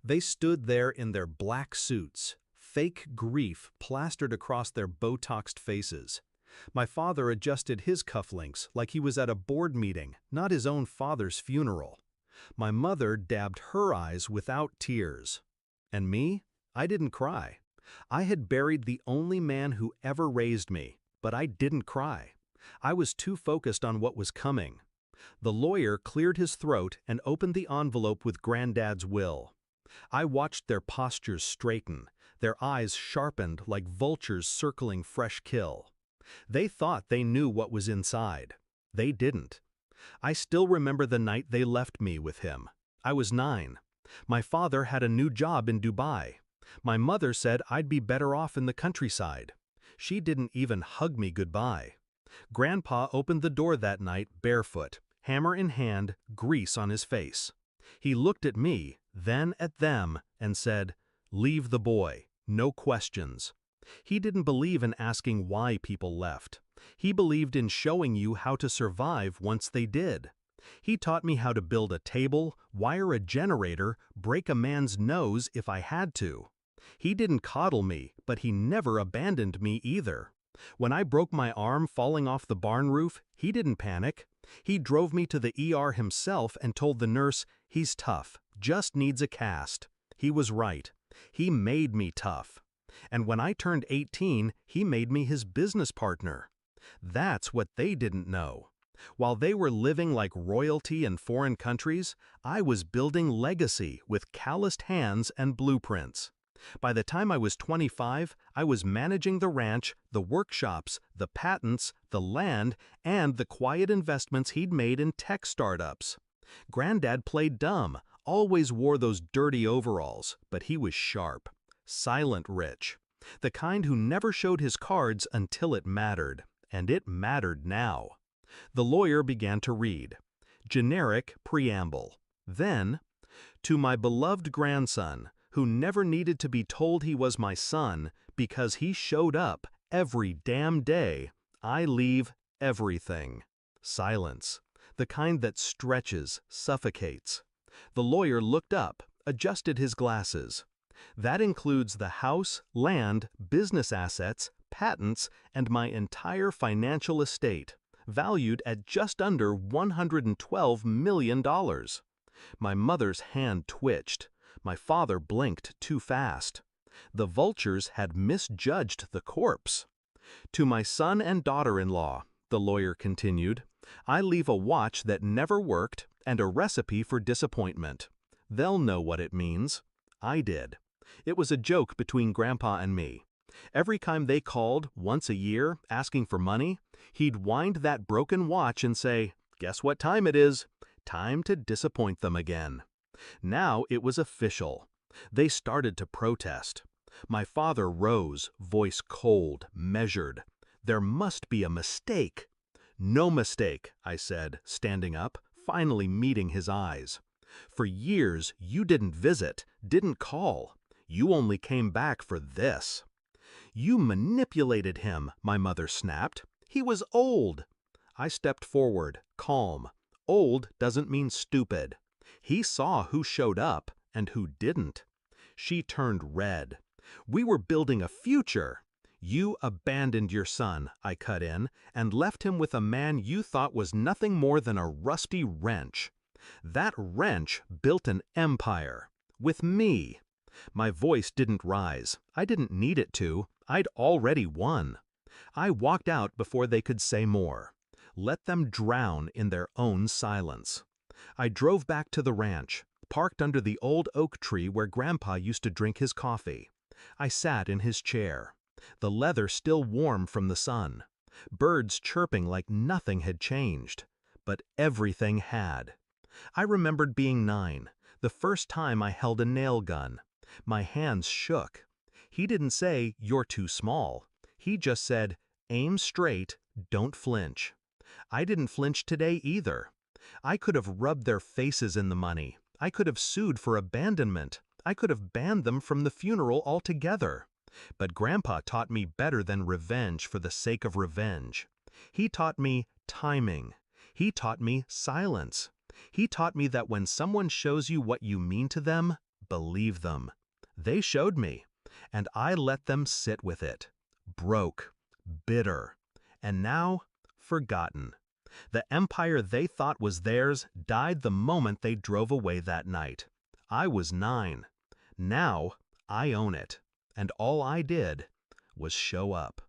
They stood there in their black suits, fake grief plastered across their Botoxed faces. My father adjusted his cufflinks like he was at a board meeting, not his own father's funeral. My mother dabbed her eyes without tears. And me? I didn't cry. I had buried the only man who ever raised me, but I didn't cry. I was too focused on what was coming. The lawyer cleared his throat and opened the envelope with Granddad's will. I watched their postures straighten, their eyes sharpened like vultures circling fresh kill. They thought they knew what was inside. They didn't. I still remember the night they left me with him. I was 9. My father had a new job in Dubai. My mother said I'd be better off in the countryside. She didn't even hug me goodbye. Grandpa opened the door that night barefoot, hammer in hand, grease on his face. He looked at me, then at them, and said, "Leave the boy, no questions." He didn't believe in asking why people left. He believed in showing you how to survive once they did. He taught me how to build a table, wire a generator, break a man's nose if I had to. He didn't coddle me, but he never abandoned me either. When I broke my arm falling off the barn roof, he didn't panic. He drove me to the ER himself and told the nurse, "He's tough, just needs a cast." He was right. He made me tough. And when I turned 18, he made me his business partner. That's what they didn't know. While they were living like royalty in foreign countries, I was building legacy with calloused hands and blueprints. By the time I was 25, I was managing the ranch, the workshops, the patents, the land, and the quiet investments he'd made in tech startups. Granddad played dumb, always wore those dirty overalls, but he was sharp. Silent rich. The kind who never showed his cards until it mattered. And it mattered now. The lawyer began to read. Generic preamble. Then, to my beloved grandson, who never needed to be told he was my son because he showed up every damn day, I leave everything. Silence. The kind that stretches, suffocates. The lawyer looked up, adjusted his glasses. That includes the house, land, business assets, patents, and my entire financial estate, valued at just under $112 million. My mother's hand twitched. My father blinked too fast. The vultures had misjudged the corpse. To my son and daughter-in-law, the lawyer continued, I leave a watch that never worked and a recipe for disappointment. They'll know what it means. I did. It was a joke between Grandpa and me. Every time they called, once a year, asking for money, he'd wind that broken watch and say, "Guess what time it is? Time to disappoint them again." Now it was official. They started to protest. My father rose, voice cold, measured. There must be a mistake. No mistake, I said, standing up, finally meeting his eyes. For years, you didn't visit, didn't call. You only came back for this. You manipulated him, my mother snapped. He was old. I stepped forward, calm. Old doesn't mean stupid. He saw who showed up and who didn't. She turned red. We were building a future. You abandoned your son, I cut in, and left him with a man you thought was nothing more than a rusty wrench. That wrench built an empire. With me. My voice didn't rise. I didn't need it to. I'd already won. I walked out before they could say more. Let them drown in their own silence. I drove back to the ranch, parked under the old oak tree where Grandpa used to drink his coffee. I sat in his chair. The leather still warm from the sun. Birds chirping like nothing had changed. But everything had. I remembered being 9, the first time I held a nail gun. My hands shook. He didn't say, "You're too small." He just said, "Aim straight, don't flinch." I didn't flinch today either. I could have rubbed their faces in the money. I could have sued for abandonment. I could have banned them from the funeral altogether. But Grandpa taught me better than revenge for the sake of revenge. He taught me timing. He taught me silence. He taught me that when someone shows you what you mean to them, believe them. They showed me, and I let them sit with it. Broke, bitter, and now forgotten. The empire they thought was theirs died the moment they drove away that night. I was 9. Now I own it, and all I did was show up.